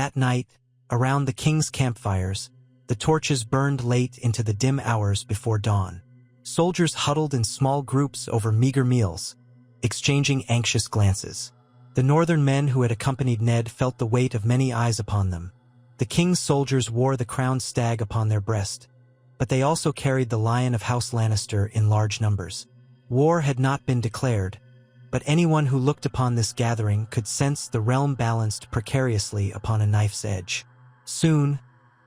That night, around the king's campfires, the torches burned late into the dim hours before dawn. Soldiers huddled in small groups over meager meals, exchanging anxious glances. The northern men who had accompanied Ned felt the weight of many eyes upon them. The king's soldiers wore the crowned stag upon their breast, but they also carried the lion of House Lannister in large numbers. War had not been declared, but anyone who looked upon this gathering could sense the realm balanced precariously upon a knife's edge. Soon,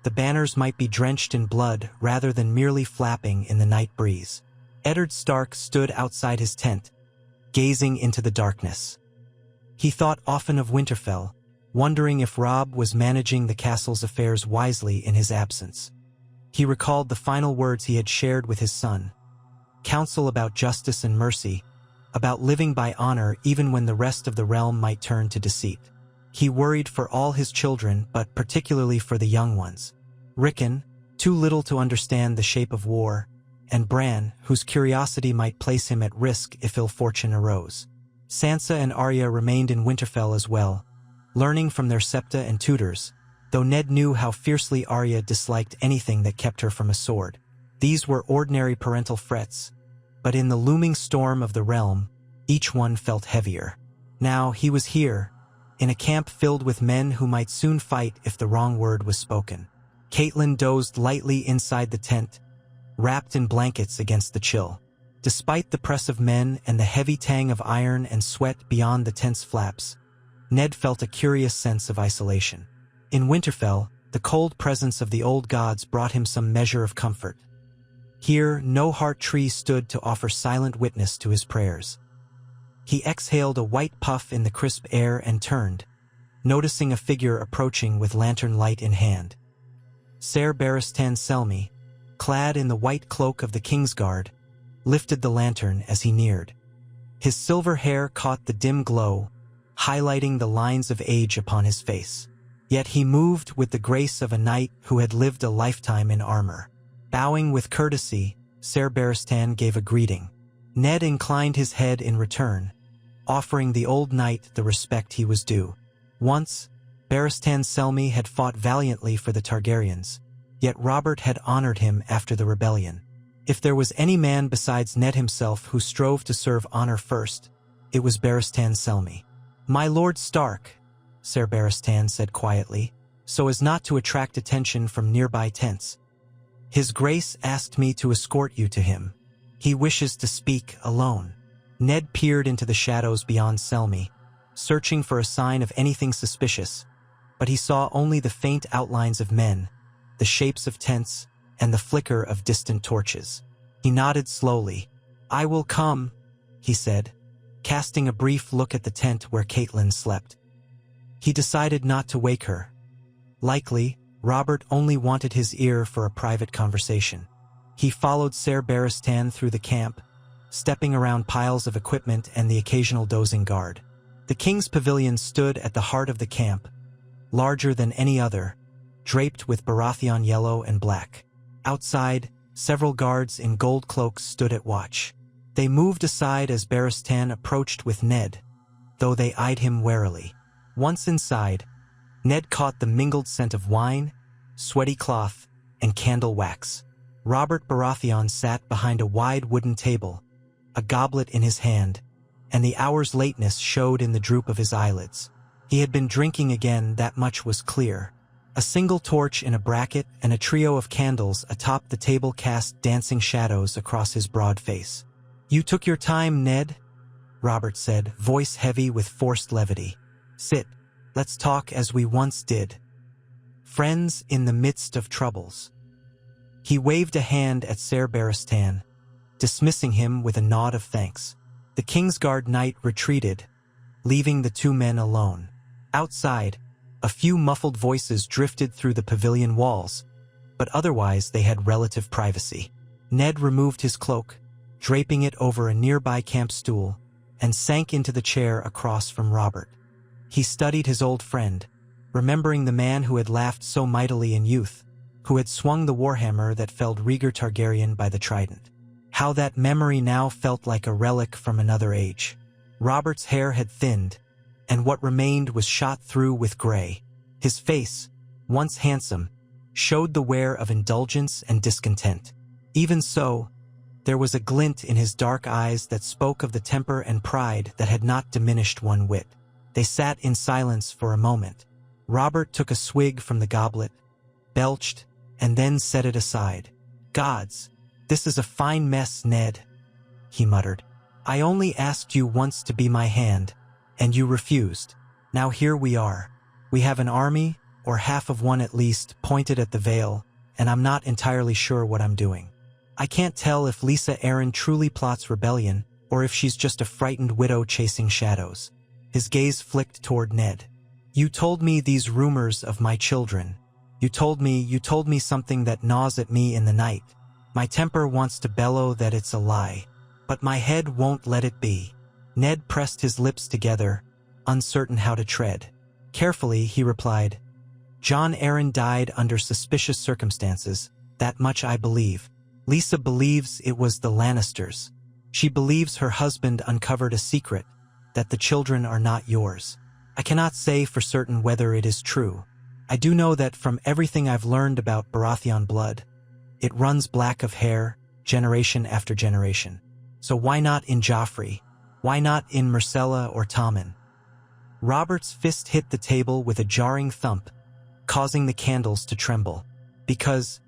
the banners might be drenched in blood rather than merely flapping in the night breeze. Eddard Stark stood outside his tent, gazing into the darkness. He thought often of Winterfell, wondering if Robb was managing the castle's affairs wisely in his absence. He recalled the final words he had shared with his son. Counsel about justice and mercy, about living by honor even when the rest of the realm might turn to deceit. He worried for all his children, but particularly for the young ones. Rickon, too little to understand the shape of war, and Bran, whose curiosity might place him at risk if ill fortune arose. Sansa and Arya remained in Winterfell as well, learning from their septa and tutors, though Ned knew how fiercely Arya disliked anything that kept her from a sword. These were ordinary parental frets, but in the looming storm of the realm, each one felt heavier. Now he was here, in a camp filled with men who might soon fight if the wrong word was spoken. Catelyn dozed lightly inside the tent, wrapped in blankets against the chill. Despite the press of men and the heavy tang of iron and sweat beyond the tent's flaps, Ned felt a curious sense of isolation. In Winterfell, the cold presence of the old gods brought him some measure of comfort. Here, no heart tree stood to offer silent witness to his prayers. He exhaled a white puff in the crisp air and turned, noticing a figure approaching with lantern light in hand. Ser Barristan Selmy, clad in the white cloak of the Kingsguard, lifted the lantern as he neared. His silver hair caught the dim glow, highlighting the lines of age upon his face. Yet he moved with the grace of a knight who had lived a lifetime in armor. Bowing with courtesy, Ser Barristan gave a greeting. Ned inclined his head in return, offering the old knight the respect he was due. Once, Barristan Selmy had fought valiantly for the Targaryens, yet Robert had honored him after the rebellion. If there was any man besides Ned himself who strove to serve honor first, it was Barristan Selmy. "My Lord Stark," Ser Barristan said quietly, so as not to attract attention from nearby tents. "His Grace asked me to escort you to him. He wishes to speak alone." Ned peered into the shadows beyond Selmy, searching for a sign of anything suspicious, but he saw only the faint outlines of men, the shapes of tents, and the flicker of distant torches. He nodded slowly. "I will come," he said, casting a brief look at the tent where Catelyn slept. He decided not to wake her. Likely, Robert only wanted his ear for a private conversation. He followed Ser Barristan through the camp, stepping around piles of equipment and the occasional dozing guard. The king's pavilion stood at the heart of the camp, larger than any other, draped with Baratheon yellow and black. Outside, several guards in gold cloaks stood at watch. They moved aside as Barristan approached with Ned, though they eyed him warily. Once inside, Ned caught the mingled scent of wine, sweaty cloth, and candle wax. Robert Baratheon sat behind a wide wooden table, a goblet in his hand, and the hour's lateness showed in the droop of his eyelids. He had been drinking again, that much was clear. A single torch in a bracket and a trio of candles atop the table cast dancing shadows across his broad face. "You took your time, Ned," Robert said, voice heavy with forced levity. "Sit, let's talk as we once did. Friends in the midst of troubles." He waved a hand at Ser Barristan, dismissing him with a nod of thanks. The Kingsguard knight retreated, leaving the two men alone. Outside, a few muffled voices drifted through the pavilion walls, but otherwise they had relative privacy. Ned removed his cloak, draping it over a nearby camp stool, and sank into the chair across from Robert. He studied his old friend, remembering the man who had laughed so mightily in youth, who had swung the warhammer that felled Rhaegar Targaryen by the trident. How that memory now felt like a relic from another age. Robert's hair had thinned, and what remained was shot through with gray. His face, once handsome, showed the wear of indulgence and discontent. Even so, there was a glint in his dark eyes that spoke of the temper and pride that had not diminished one whit. They sat in silence for a moment. Robert took a swig from the goblet, belched, and then set it aside. "Gods, this is a fine mess, Ned," he muttered. "I only asked you once to be my hand, and you refused. Now here we are. We have an army, or half of one at least, pointed at the Vale, and I'm not entirely sure what I'm doing. I can't tell if Lysa Arryn truly plots rebellion, or if she's just a frightened widow chasing shadows." His gaze flicked toward Ned. "You told me these rumors of my children. You told me something that gnaws at me in the night. My temper wants to bellow that it's a lie, but my head won't let it be." Ned pressed his lips together, uncertain how to tread. Carefully, he replied, "Jon Arryn died under suspicious circumstances, that much I believe. Lysa believes it was the Lannisters. She believes her husband uncovered a secret, that the children are not yours. I cannot say for certain whether it is true. I do know that from everything I've learned about Baratheon blood, it runs black of hair, generation after generation. So why not in Joffrey? Why not in Myrcella or Tommen?" Robert's fist hit the table with a jarring thump, causing the candles to tremble. Because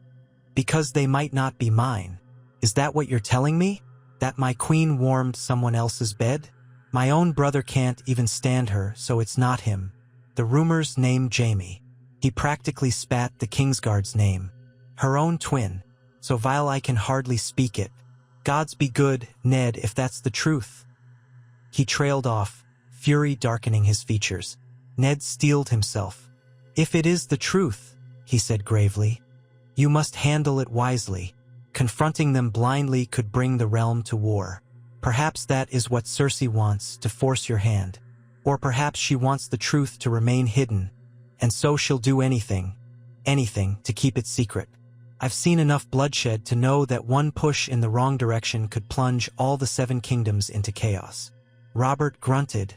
they might not be mine. Is that what you're telling me? That my queen warmed someone else's bed? My own brother can't even stand her, so it's not him. The rumors name Jaime. He practically spat the Kingsguard's name. Her own twin, so vile I can hardly speak it. Gods be good, Ned, if that's the truth. He trailed off, fury darkening his features. Ned steeled himself. "If it is the truth," he said gravely, "you must handle it wisely. Confronting them blindly could bring the realm to war. Perhaps that is what Cersei wants, to force your hand. Or perhaps she wants the truth to remain hidden, and so she'll do anything to keep it secret. I've seen enough bloodshed to know that one push in the wrong direction could plunge all the Seven Kingdoms into chaos." Robert grunted,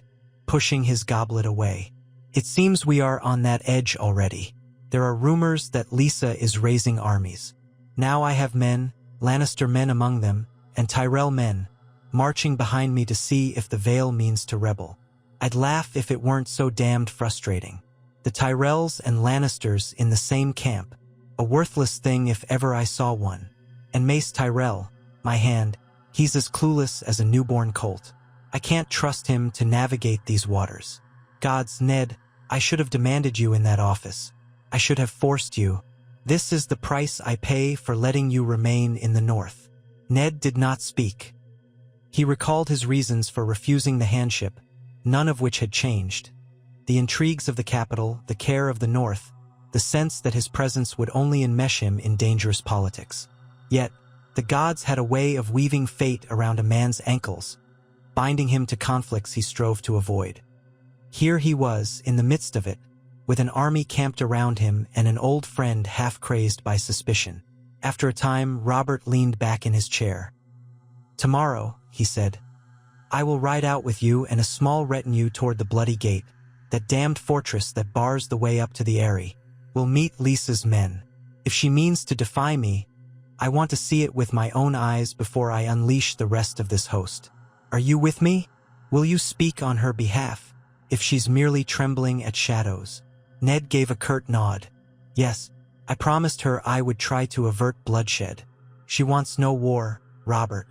pushing his goblet away. "It seems we are on that edge already. There are rumors that Lysa is raising armies. Now I have men, Lannister men among them, and Tyrell men, marching behind me to see if the Vale means to rebel. I'd laugh if it weren't so damned frustrating. The Tyrells and Lannisters in the same camp, a worthless thing if ever I saw one. And Mace Tyrell, my hand, he's as clueless as a newborn colt. I can't trust him to navigate these waters. Gods, Ned, I should have demanded you in that office. I should have forced you. This is the price I pay for letting you remain in the North." Ned did not speak. He recalled his reasons for refusing the handship, none of which had changed. The intrigues of the capital, the care of the North, the sense that his presence would only enmesh him in dangerous politics. Yet, the gods had a way of weaving fate around a man's ankles, binding him to conflicts he strove to avoid. Here he was, in the midst of it, with an army camped around him and an old friend half-crazed by suspicion. After a time, Robert leaned back in his chair. "Tomorrow," he said, "I will ride out with you and a small retinue toward the Bloody Gate, that damned fortress that bars the way up to the Eyrie. We'll meet Lysa's men. If she means to defy me, I want to see it with my own eyes before I unleash the rest of this host. Are you with me? Will you speak on her behalf, if she's merely trembling at shadows?" Ned gave a curt nod. "Yes, I promised her I would try to avert bloodshed. She wants no war, Robert.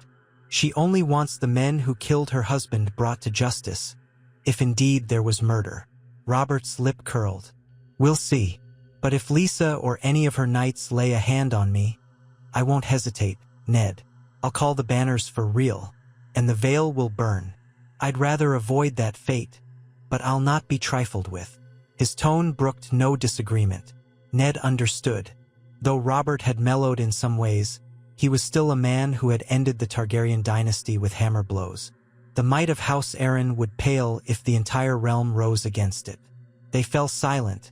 She only wants the men who killed her husband brought to justice, if indeed there was murder." Robert's lip curled. "We'll see. But if Lysa or any of her knights lay a hand on me, I won't hesitate, Ned. I'll call the banners for real, and the Vale will burn. I'd rather avoid that fate, but I'll not be trifled with." His tone brooked no disagreement. Ned understood. Though Robert had mellowed in some ways, he was still a man who had ended the Targaryen dynasty with hammer blows. The might of House Arryn would pale if the entire realm rose against it. They fell silent,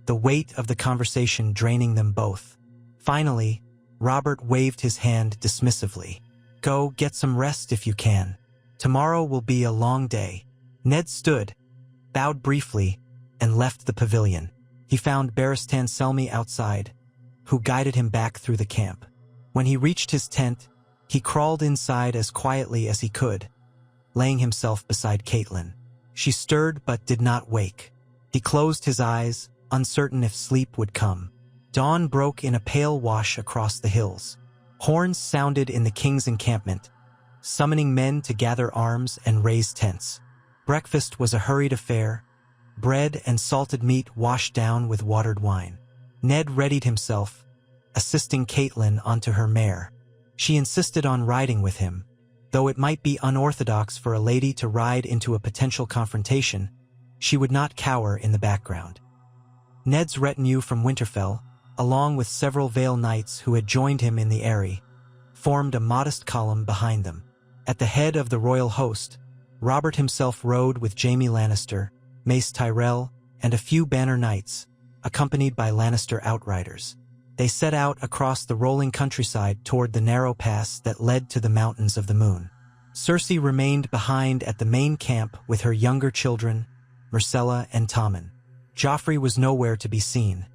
the weight of the conversation draining them both. Finally, Robert waved his hand dismissively. "Go get some rest if you can. Tomorrow will be a long day." Ned stood, bowed briefly, and left the pavilion. He found Barristan Selmy outside, who guided him back through the camp. When he reached his tent, he crawled inside as quietly as he could, laying himself beside Caitlin. She stirred but did not wake. He closed his eyes, uncertain if sleep would come. Dawn broke in a pale wash across the hills. Horns sounded in the king's encampment, summoning men to gather arms and raise tents. Breakfast was a hurried affair, bread and salted meat washed down with watered wine. Ned readied himself, assisting Caitlin onto her mare. She insisted on riding with him, though it might be unorthodox for a lady to ride into a potential confrontation. She would not cower in the background. Ned's retinue from Winterfell, along with several Vale knights who had joined him in the Eyrie, formed a modest column behind them. At the head of the royal host, Robert himself rode with Jaime Lannister, Mace Tyrell, and a few banner knights, accompanied by Lannister outriders. They set out across the rolling countryside toward the narrow pass that led to the Mountains of the Moon. Cersei remained behind at the main camp with her younger children, Myrcella and Tommen. Joffrey was nowhere to be seen.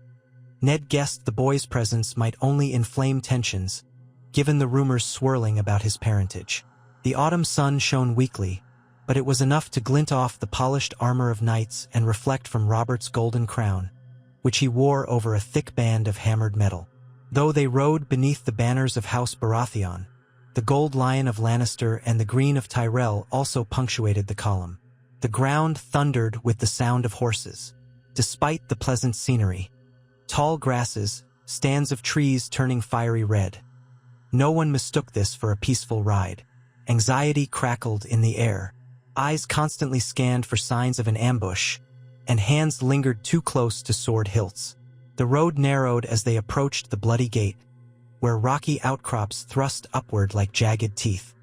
Ned guessed the boy's presence might only inflame tensions, given the rumors swirling about his parentage. The autumn sun shone weakly, but it was enough to glint off the polished armor of knights and reflect from Robert's golden crown, which he wore over a thick band of hammered metal. Though they rode beneath the banners of House Baratheon, the gold lion of Lannister and the green of Tyrell also punctuated the column. The ground thundered with the sound of horses. Despite the pleasant scenery, tall grasses, stands of trees turning fiery red. No one mistook this for a peaceful ride. Anxiety crackled in the air. Eyes constantly scanned for signs of an ambush, and hands lingered too close to sword hilts. The road narrowed as they approached the Bloody Gate, where rocky outcrops thrust upward like jagged teeth.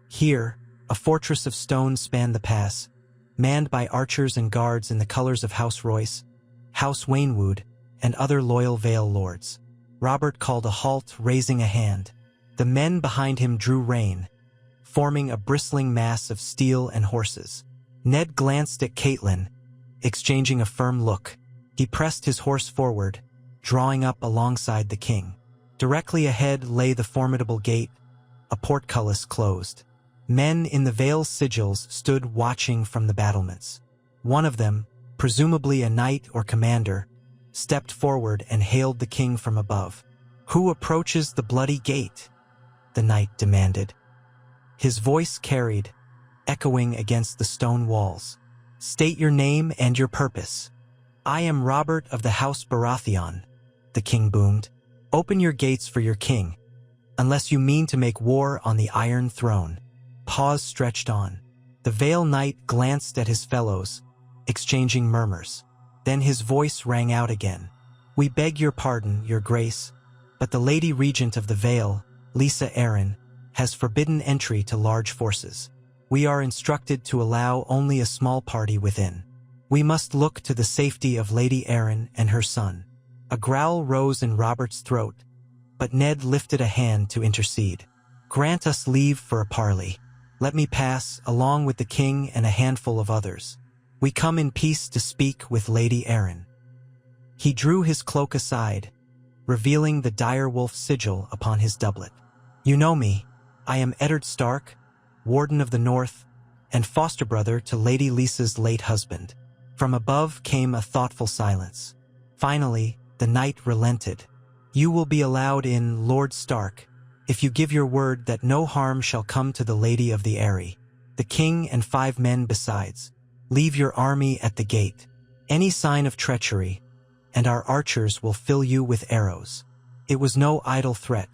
Here, a fortress of stone spanned the pass, manned by archers and guards in the colors of House Royce, House Waynwood, and other loyal Vale lords. Robert called a halt, raising a hand. The men behind him drew rein, forming a bristling mass of steel and horses. Ned glanced at Caitlin, exchanging a firm look. He pressed his horse forward, drawing up alongside the king. Directly ahead lay the formidable gate, a portcullis closed. Men in the Vale's sigils stood watching from the battlements. One of them, presumably a knight or commander, stepped forward and hailed the king from above. "Who approaches the Bloody Gate?" the knight demanded. His voice carried, echoing against the stone walls. "State your name and your purpose." "I am Robert of the House Baratheon," the king boomed. "Open your gates for your king, unless you mean to make war on the Iron Throne." Pause stretched on. The Vale Knight glanced at his fellows, exchanging murmurs. Then his voice rang out again. "We beg your pardon, your grace, but the Lady Regent of the Vale, Lysa Arryn, has forbidden entry to large forces. We are instructed to allow only a small party within. We must look to the safety of Lady Arryn and her son." A growl rose in Robert's throat, but Ned lifted a hand to intercede. "Grant us leave for a parley. Let me pass, along with the king and a handful of others. We come in peace to speak with Lady Arryn." He drew his cloak aside, revealing the direwolf sigil upon his doublet. "You know me. I am Eddard Stark, Warden of the North, and foster brother to Lady Lysa's late husband." From above came a thoughtful silence. Finally, the knight relented. "You will be allowed in, Lord Stark, if you give your word that no harm shall come to the Lady of the Eyrie, the king and 5 men besides. Leave your army at the gate. Any sign of treachery, and our archers will fill you with arrows." It was no idle threat.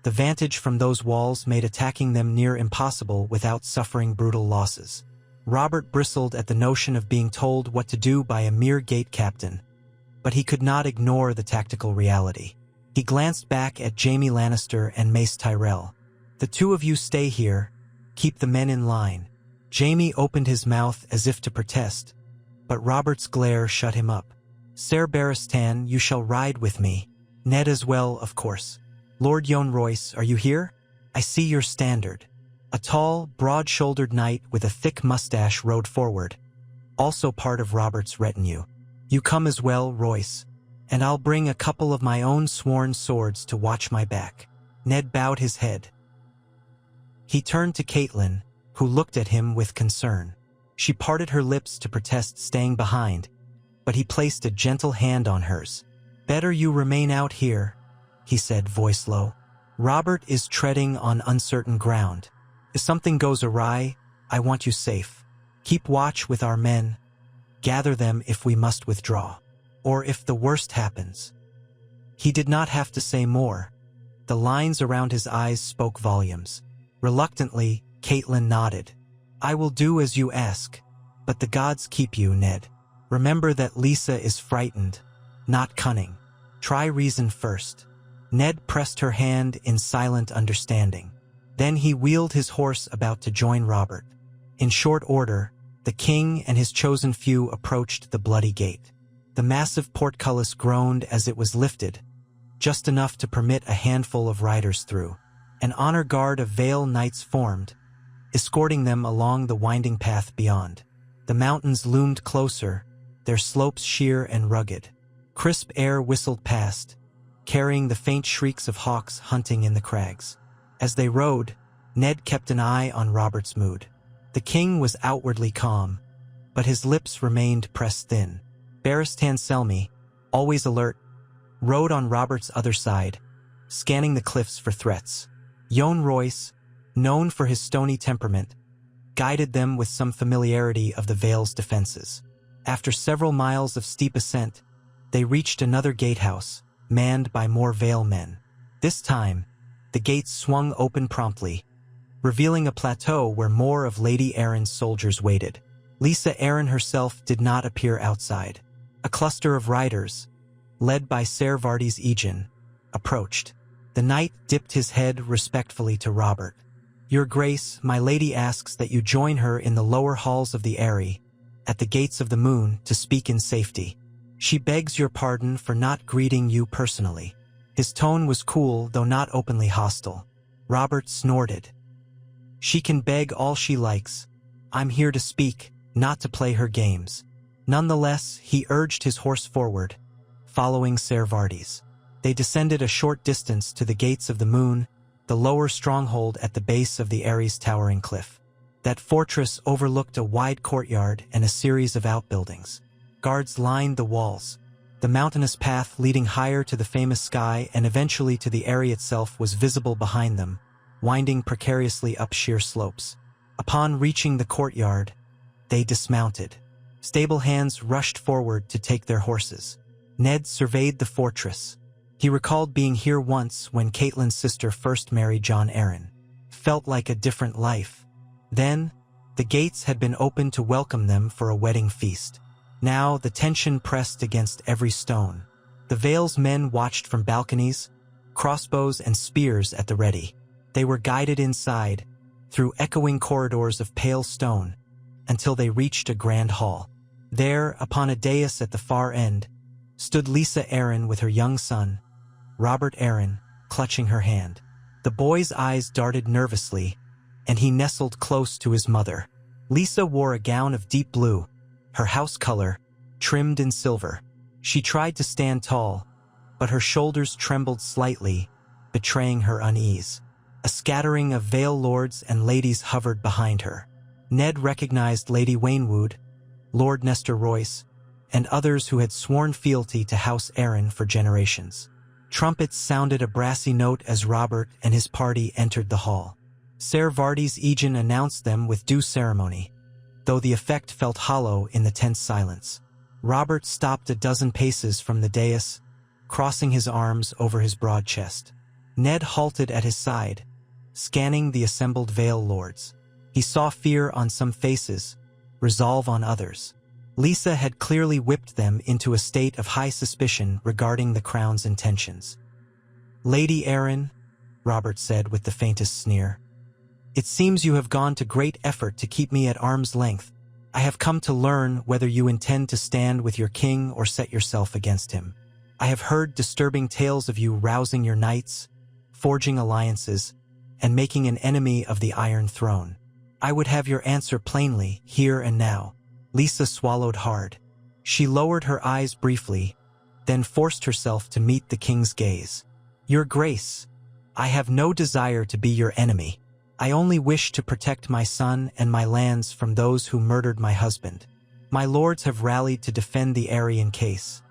The vantage from those walls made attacking them near impossible without suffering brutal losses. Robert bristled at the notion of being told what to do by a mere gate captain, but he could not ignore the tactical reality. He glanced back at Jaime Lannister and Mace Tyrell. "The 2 of you stay here, keep the men in line." Jaime opened his mouth as if to protest, but Robert's glare shut him up. "Ser Barristan, you shall ride with me. Ned as well, of course. Lord Yohn Royce, are you here? I see your standard." A tall, broad-shouldered knight with a thick mustache rode forward, also part of Robert's retinue. "You come as well, Royce," And I'll bring a couple of my own sworn swords to watch my back." Ned bowed his head. He turned to Catelyn, who looked at him with concern. She parted her lips to protest staying behind, but he placed a gentle hand on hers. "Better you remain out here," he said, voice low. "Robert is treading on uncertain ground. If something goes awry, I want you safe. Keep watch with our men. Gather them if we must withdraw. Or if the worst happens." He did not have to say more. The lines around his eyes spoke volumes. Reluctantly, Catelyn nodded. "I will do as you ask, but the gods keep you, Ned. Remember that Lysa is frightened, not cunning. Try reason first." Ned pressed her hand in silent understanding. Then he wheeled his horse about to join Robert. In short order, the king and his chosen few approached the bloody gate. The massive portcullis groaned as it was lifted, just enough to permit a handful of riders through. An honor guard of Vale knights formed, escorting them along the winding path beyond. The mountains loomed closer, their slopes sheer and rugged. Crisp air whistled past, carrying the faint shrieks of hawks hunting in the crags. As they rode, Ned kept an eye on Robert's mood. The king was outwardly calm, but his lips remained pressed thin. Barristan Selmy, always alert, rode on Robert's other side, scanning the cliffs for threats. Yohn Royce, known for his stony temperament, guided them with some familiarity of the Vale's defenses. After several miles of steep ascent, they reached another gatehouse, manned by more Vale men. This time, the gates swung open promptly, revealing a plateau where more of Lady Arryn's soldiers waited. Lysa Arryn herself did not appear outside. A cluster of riders, led by Ser Vardis Egen, approached. The knight dipped his head respectfully to Robert. "Your Grace, my lady asks that you join her in the lower halls of the Eyrie, at the gates of the moon, to speak in safety. She begs your pardon for not greeting you personally." His tone was cool, though not openly hostile. Robert snorted. "She can beg all she likes. I'm here to speak, not to play her games." Nonetheless, he urged his horse forward, following Ser Vardis. They descended a short distance to the gates of the moon, the lower stronghold at the base of the Eyrie's towering cliff. That fortress overlooked a wide courtyard and a series of outbuildings. Guards lined the walls. The mountainous path leading higher to the famous sky and eventually to the Eyrie itself was visible behind them, winding precariously up sheer slopes. Upon reaching the courtyard, they dismounted. Stable hands rushed forward to take their horses. Ned surveyed the fortress. He recalled being here once when Catelyn's sister first married Jon Arryn. Felt like a different life. Then, the gates had been opened to welcome them for a wedding feast. Now, the tension pressed against every stone. The Vale's men watched from balconies, crossbows and spears at the ready. They were guided inside, through echoing corridors of pale stone, until they reached a grand hall. There, upon a dais at the far end, stood Lysa Arryn with her young son, Robert Arryn, clutching her hand. The boy's eyes darted nervously, and he nestled close to his mother. Lysa wore a gown of deep blue, her house color, trimmed in silver. She tried to stand tall, but her shoulders trembled slightly, betraying her unease. A scattering of Vale lords and ladies hovered behind her. Ned recognized Lady Waynwood, Lord Nestor Royce, and others who had sworn fealty to House Arryn for generations. Trumpets sounded a brassy note as Robert and his party entered the hall. Ser Vardis Egen announced them with due ceremony, though the effect felt hollow in the tense silence. Robert stopped a dozen paces from the dais, crossing his arms over his broad chest. Ned halted at his side, scanning the assembled Vale lords. He saw fear on some faces, resolve on others. Lysa had clearly whipped them into a state of high suspicion regarding the crown's intentions. "Lady Arryn," Robert said with the faintest sneer, "it seems you have gone to great effort to keep me at arm's length. I have come to learn whether you intend to stand with your king or set yourself against him. I have heard disturbing tales of you rousing your knights, forging alliances, and making an enemy of the Iron Throne. I would have your answer plainly, here and now." Lysa swallowed hard. She lowered her eyes briefly, then forced herself to meet the king's gaze. "Your Grace, I have no desire to be your enemy. I only wish to protect my son and my lands from those who murdered my husband. My lords have rallied to defend the Aryan case."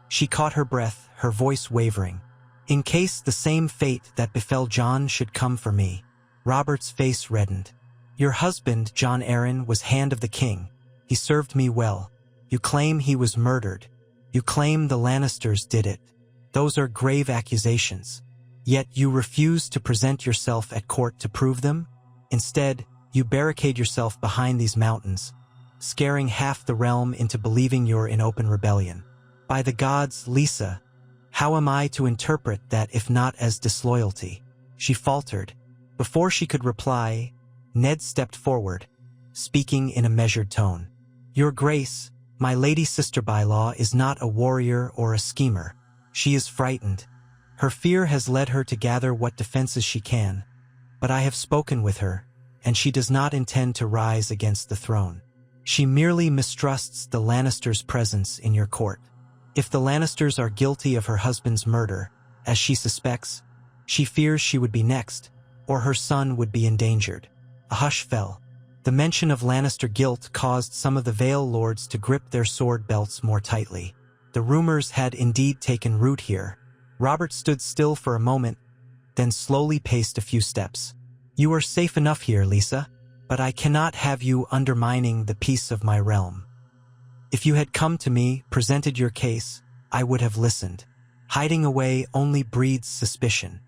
She caught her breath, her voice wavering. "In case the same fate that befell John should come for me." Robert's face reddened. "Your husband, Jon Arryn, was hand of the king. He served me well. You claim he was murdered. You claim the Lannisters did it. Those are grave accusations. Yet you refuse to present yourself at court to prove them? Instead, you barricade yourself behind these mountains, scaring half the realm into believing you're in open rebellion. By the gods, Lysa, how am I to interpret that if not as disloyalty?" She faltered. Before she could reply, Ned stepped forward, speaking in a measured tone. "Your Grace, my lady sister-by-law is not a warrior or a schemer. She is frightened. Her fear has led her to gather what defenses she can. But I have spoken with her, and she does not intend to rise against the throne. She merely mistrusts the Lannisters' presence in your court. If the Lannisters are guilty of her husband's murder, as she suspects, she fears she would be next, or her son would be endangered." A hush fell. The mention of Lannister guilt caused some of the Vale lords to grip their sword belts more tightly. The rumors had indeed taken root here. Robert stood still for a moment, then slowly paced a few steps. "You are safe enough here, Lysa, but I cannot have you undermining the peace of my realm. If you had come to me, presented your case, I would have listened. Hiding away only breeds suspicion.